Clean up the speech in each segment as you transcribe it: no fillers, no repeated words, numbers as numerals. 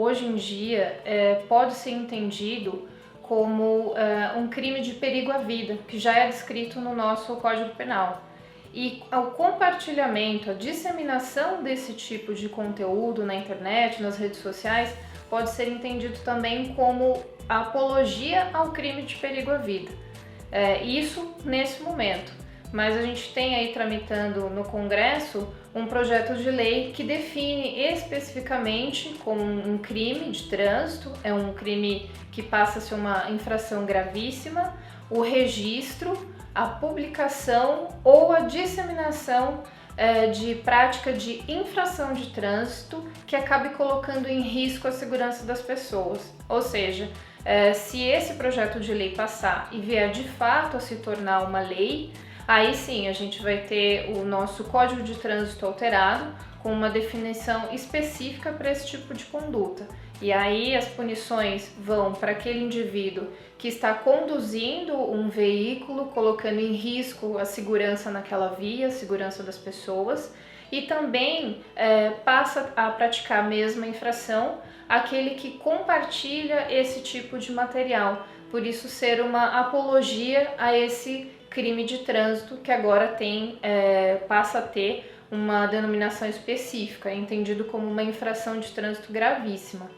hoje em dia, pode ser entendido como um crime de perigo à vida, que já é descrito no nosso Código Penal. E o compartilhamento, a disseminação desse tipo de conteúdo na internet, nas redes sociais, pode ser entendido também como apologia ao crime de perigo à vida. Isso nesse momento. Mas a gente tem aí tramitando no Congresso um projeto de lei que define especificamente como um crime de trânsito, é um crime que passa a ser uma infração gravíssima, o registro, a publicação ou a disseminação de prática de infração de trânsito que acabe colocando em risco a segurança das pessoas. Ou seja, se esse projeto de lei passar e vier de fato a se tornar uma lei, aí sim a gente vai ter o nosso Código de Trânsito alterado com uma definição específica para esse tipo de conduta. E aí as punições vão para aquele indivíduo que está conduzindo um veículo, colocando em risco a segurança naquela via, a segurança das pessoas, e também passa a praticar a mesma infração aquele que compartilha esse tipo de material, por isso ser uma apologia a esse crime de trânsito que agora passa a ter uma denominação específica, entendido como uma infração de trânsito gravíssima.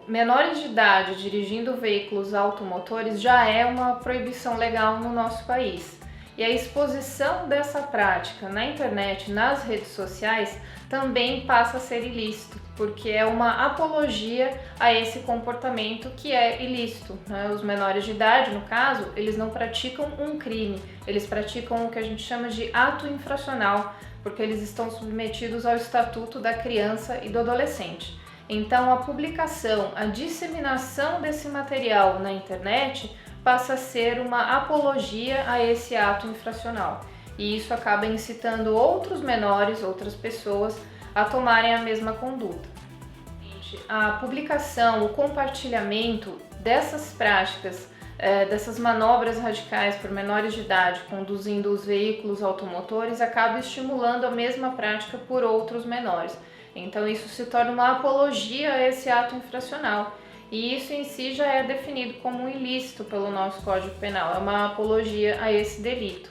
Menores de idade dirigindo veículos automotores já é uma proibição legal no nosso país. E a exposição dessa prática na internet, nas redes sociais, também passa a ser ilícito, porque é uma apologia a esse comportamento que é ilícito, né? Os menores de idade, no caso, eles não praticam um crime, eles praticam o que a gente chama de ato infracional, porque eles estão submetidos ao Estatuto da Criança e do Adolescente. Então, a publicação, a disseminação desse material na internet passa a ser uma apologia a esse ato infracional. E isso acaba incitando outros menores, outras pessoas, a tomarem a mesma conduta. A publicação, o compartilhamento dessas práticas, dessas manobras radicais por menores de idade conduzindo os veículos automotores acaba estimulando a mesma prática por outros menores. Então isso se torna uma apologia a esse ato infracional. E isso em si já é definido como um ilícito pelo nosso Código Penal, é uma apologia a esse delito.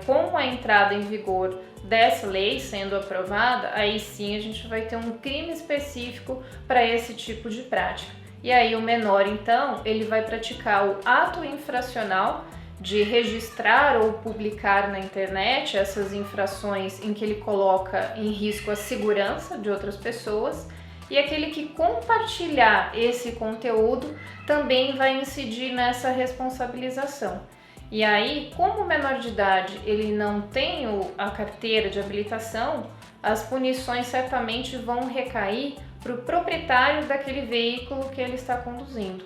Com a entrada em vigor dessa lei sendo aprovada, aí sim a gente vai ter um crime específico para esse tipo de prática. E aí o menor, então, ele vai praticar o ato infracional de registrar ou publicar na internet essas infrações em que ele coloca em risco a segurança de outras pessoas, e aquele que compartilhar esse conteúdo também vai incidir nessa responsabilização. E aí, como o menor de idade ele não tem a carteira de habilitação, as punições certamente vão recair para o proprietário daquele veículo que ele está conduzindo.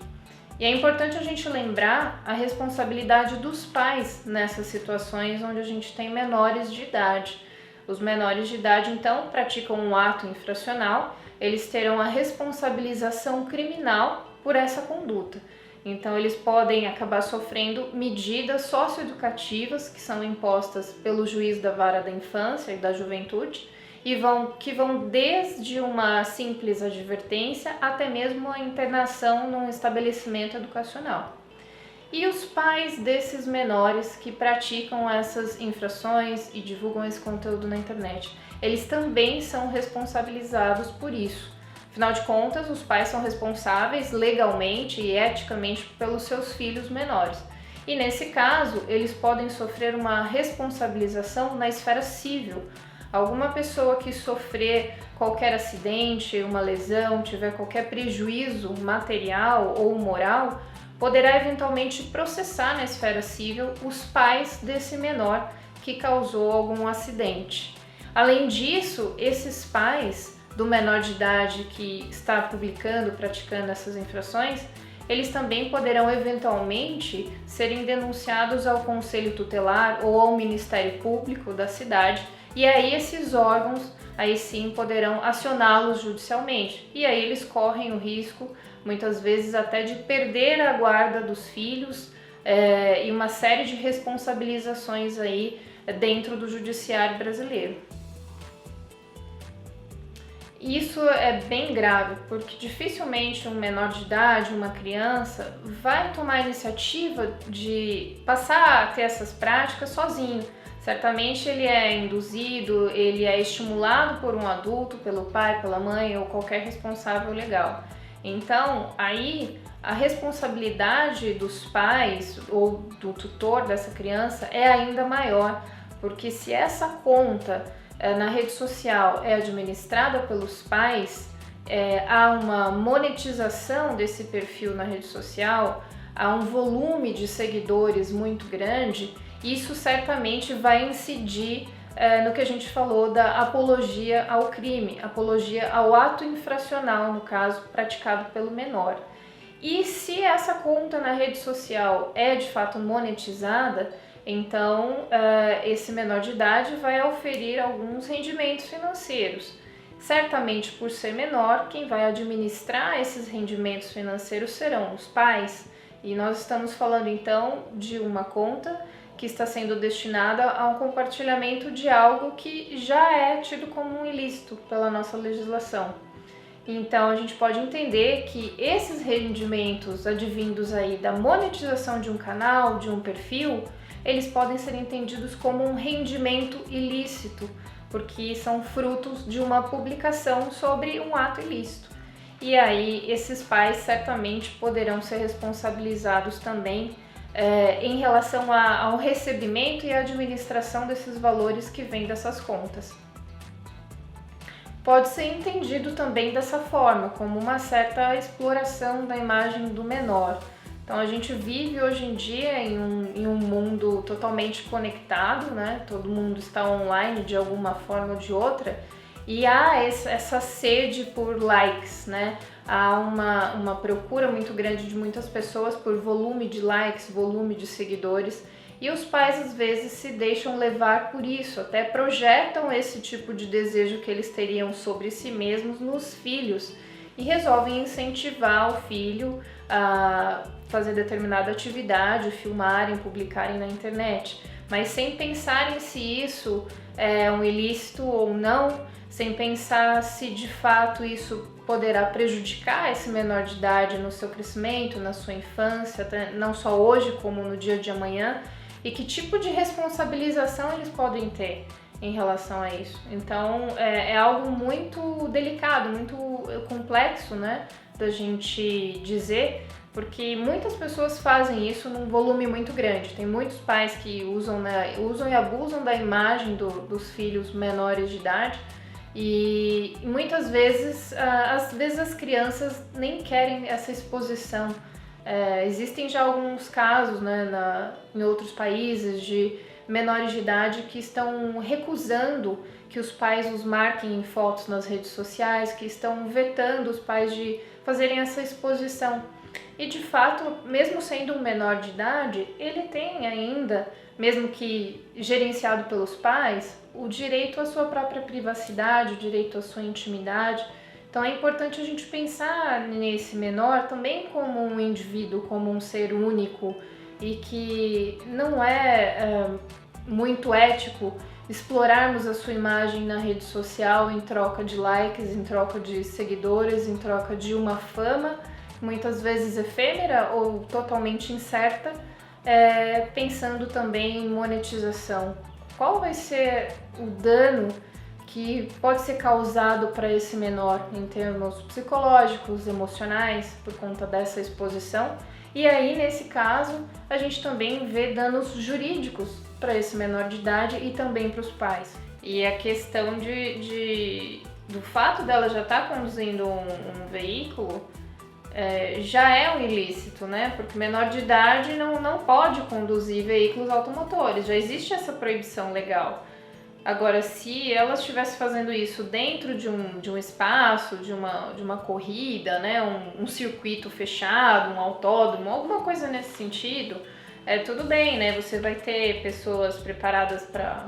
E é importante a gente lembrar a responsabilidade dos pais nessas situações onde a gente tem menores de idade. Os menores de idade, então, praticam um ato infracional, eles terão a responsabilização criminal por essa conduta. Então, eles podem acabar sofrendo medidas socioeducativas que são impostas pelo juiz da vara da infância e da juventude e que vão desde uma simples advertência até mesmo a internação num estabelecimento educacional. E os pais desses menores que praticam essas infrações e divulgam esse conteúdo na internet, eles também são responsabilizados por isso. Afinal de contas, os pais são responsáveis legalmente e eticamente pelos seus filhos menores. E nesse caso, eles podem sofrer uma responsabilização na esfera civil. Alguma pessoa que sofrer qualquer acidente, uma lesão, tiver qualquer prejuízo material ou moral, poderá eventualmente processar na esfera civil os pais desse menor que causou algum acidente. Além disso, esses pais do menor de idade que está publicando, praticando essas infrações, eles também poderão eventualmente serem denunciados ao Conselho Tutelar ou ao Ministério Público da cidade, e aí esses órgãos aí sim poderão acioná-los judicialmente. E aí eles correm o risco, muitas vezes até de perder a guarda dos filhos e uma série de responsabilizações aí dentro do judiciário brasileiro. isso é bem grave, porque dificilmente um menor de idade, uma criança, vai tomar a iniciativa de passar a ter essas práticas sozinho. Certamente ele é induzido, ele é estimulado por um adulto, pelo pai, pela mãe ou qualquer responsável legal. Então, aí a responsabilidade dos pais ou do tutor dessa criança é ainda maior, porque se essa conta na rede social é administrada pelos pais, há uma monetização desse perfil na rede social, há um volume de seguidores muito grande, isso certamente vai incidir no que a gente falou da apologia ao crime, apologia ao ato infracional, no caso, praticado pelo menor. E se essa conta na rede social é de fato monetizada, então esse menor de idade vai oferir alguns rendimentos financeiros. Certamente, por ser menor, quem vai administrar esses rendimentos financeiros serão os pais. E nós estamos falando então de uma conta que está sendo destinada a um compartilhamento de algo que já é tido como um ilícito pela nossa legislação. Então a gente pode entender que esses rendimentos advindos aí da monetização de um canal, de um perfil, eles podem ser entendidos como um rendimento ilícito, porque são frutos de uma publicação sobre um ato ilícito. E aí esses pais certamente poderão ser responsabilizados também em relação ao recebimento e à administração desses valores que vêm dessas contas. Pode ser entendido também dessa forma, como uma certa exploração da imagem do menor. Então a gente vive hoje em dia em um mundo totalmente conectado, né? Todo mundo está online de alguma forma ou de outra, e há essa sede por likes, né? Há uma procura muito grande de muitas pessoas por volume de likes, volume de seguidores, e os pais às vezes se deixam levar por isso, até projetam esse tipo de desejo que eles teriam sobre si mesmos nos filhos e resolvem incentivar o filho a fazer determinada atividade, filmarem, publicarem na internet, mas sem pensarem se isso é um ilícito ou não, sem pensar se de fato isso poderá prejudicar esse menor de idade no seu crescimento, na sua infância, não só hoje como no dia de amanhã, e que tipo de responsabilização eles podem ter em relação a isso. Então é algo muito delicado, muito complexo, né, da gente dizer, porque muitas pessoas fazem isso num volume muito grande. Tem muitos pais que usam e abusam da imagem dos filhos menores de idade, e muitas vezes, as crianças nem querem essa exposição. Existem já alguns casos, né, em outros países de menores de idade que estão recusando que os pais os marquem em fotos nas redes sociais, que estão vetando os pais de fazerem essa exposição. E de fato, mesmo sendo um menor de idade, ele tem ainda, mesmo que gerenciado pelos pais, o direito à sua própria privacidade, o direito à sua intimidade. Então é importante a gente pensar nesse menor também como um indivíduo, como um ser único, e que não é muito ético explorarmos a sua imagem na rede social em troca de likes, em troca de seguidores, em troca de uma fama, muitas vezes efêmera ou totalmente incerta, pensando também em monetização. Qual vai ser o dano que pode ser causado para esse menor em termos psicológicos, emocionais, por conta dessa exposição? E aí, nesse caso, a gente também vê danos jurídicos para esse menor de idade e também para os pais. E a questão do fato dela já estar conduzindo um veículo já é um ilícito, né? Porque menor de idade não pode conduzir veículos automotores, já existe essa proibição legal. Agora, se ela estivesse fazendo isso dentro de um espaço, de uma corrida, né, um circuito fechado, um autódromo, alguma coisa nesse sentido, tudo bem, né? Você vai ter pessoas preparadas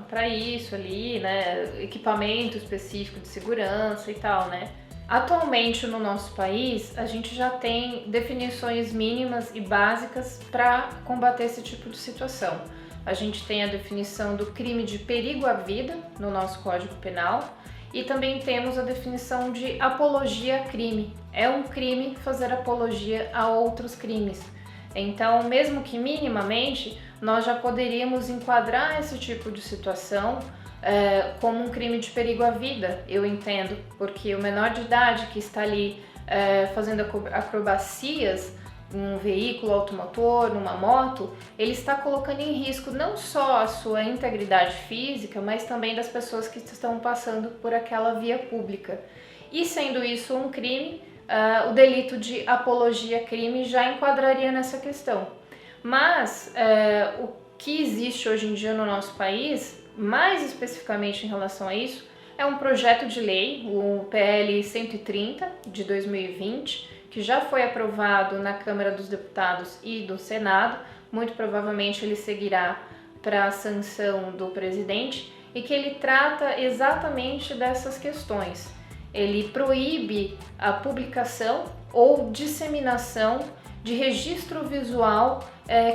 para isso ali, né? Equipamento específico de segurança e tal, né? Atualmente no nosso país, a gente já tem definições mínimas e básicas para combater esse tipo de situação. A gente tem a definição do crime de perigo à vida no nosso Código Penal E também temos a definição de apologia a crime. É um crime fazer apologia a outros crimes. Então, mesmo que minimamente, nós já poderíamos enquadrar esse tipo de situação como um crime de perigo à vida, eu entendo, porque o menor de idade que está ali fazendo acrobacias um veículo automotor, numa moto, ele está colocando em risco não só a sua integridade física, mas também das pessoas que estão passando por aquela via pública. E sendo isso um crime, o delito de apologia a crime já enquadraria nessa questão. Mas o que existe hoje em dia no nosso país, mais especificamente em relação a isso, é um projeto de lei, o PL 130 de 2020, que já foi aprovado na Câmara dos Deputados e do Senado. Muito provavelmente ele seguirá para a sanção do presidente, e que ele trata exatamente dessas questões. Ele proíbe a publicação ou disseminação de registro visual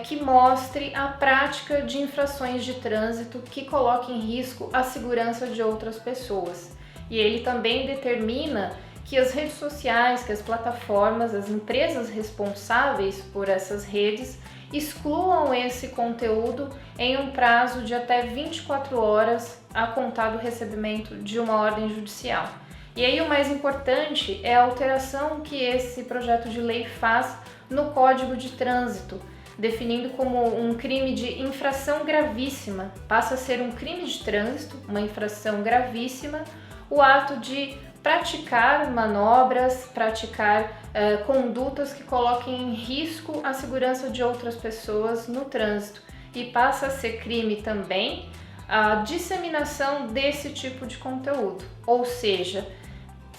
que mostre a prática de infrações de trânsito que coloquem em risco a segurança de outras pessoas. E ele também determina que as redes sociais, que as plataformas, as empresas responsáveis por essas redes excluam esse conteúdo em um prazo de até 24 horas a contar do recebimento de uma ordem judicial. E aí o mais importante é a alteração que esse projeto de lei faz no Código de Trânsito, definindo como um crime de infração gravíssima. Passa a ser um crime de trânsito, uma infração gravíssima, o ato de praticar manobras, praticar condutas que coloquem em risco a segurança de outras pessoas no trânsito. E passa a ser crime também a disseminação desse tipo de conteúdo. Ou seja,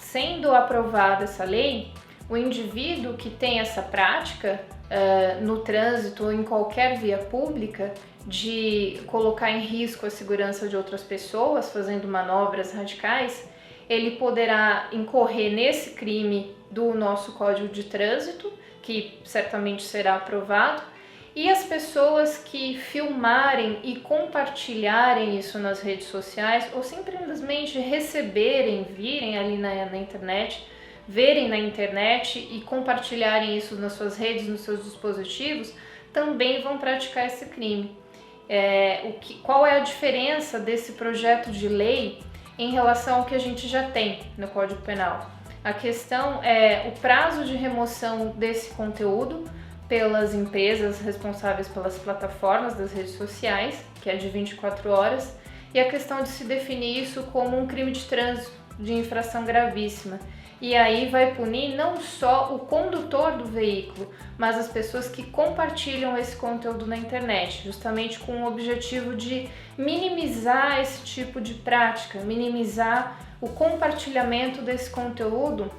sendo aprovada essa lei, o indivíduo que tem essa prática no trânsito ou em qualquer via pública de colocar em risco a segurança de outras pessoas fazendo manobras radicais, ele poderá incorrer nesse crime do nosso Código de Trânsito, que certamente será aprovado, e as pessoas que filmarem e compartilharem isso nas redes sociais ou simplesmente receberem, virem ali na internet, verem na internet e compartilharem isso nas suas redes, nos seus dispositivos, também vão praticar esse crime. Qual é a diferença desse projeto de lei em relação ao que a gente já tem no Código Penal? A questão é o prazo de remoção desse conteúdo pelas empresas responsáveis pelas plataformas das redes sociais, que é de 24 horas, e a questão de se definir isso como um crime de trânsito, de infração gravíssima. E aí vai punir não só o condutor do veículo, mas as pessoas que compartilham esse conteúdo na internet, justamente com o objetivo de minimizar esse tipo de prática, minimizar o compartilhamento desse conteúdo,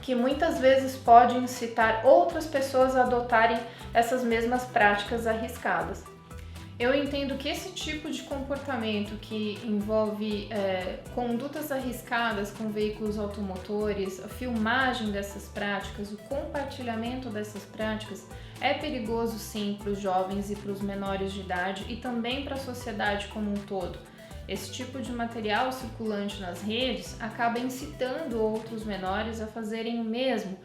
que muitas vezes pode incitar outras pessoas a adotarem essas mesmas práticas arriscadas. Eu entendo que esse tipo de comportamento que envolve condutas arriscadas com veículos automotores, a filmagem dessas práticas, o compartilhamento dessas práticas é perigoso sim para os jovens e para os menores de idade e também para a sociedade como um todo. Esse tipo de material circulante nas redes acaba incitando outros menores a fazerem o mesmo,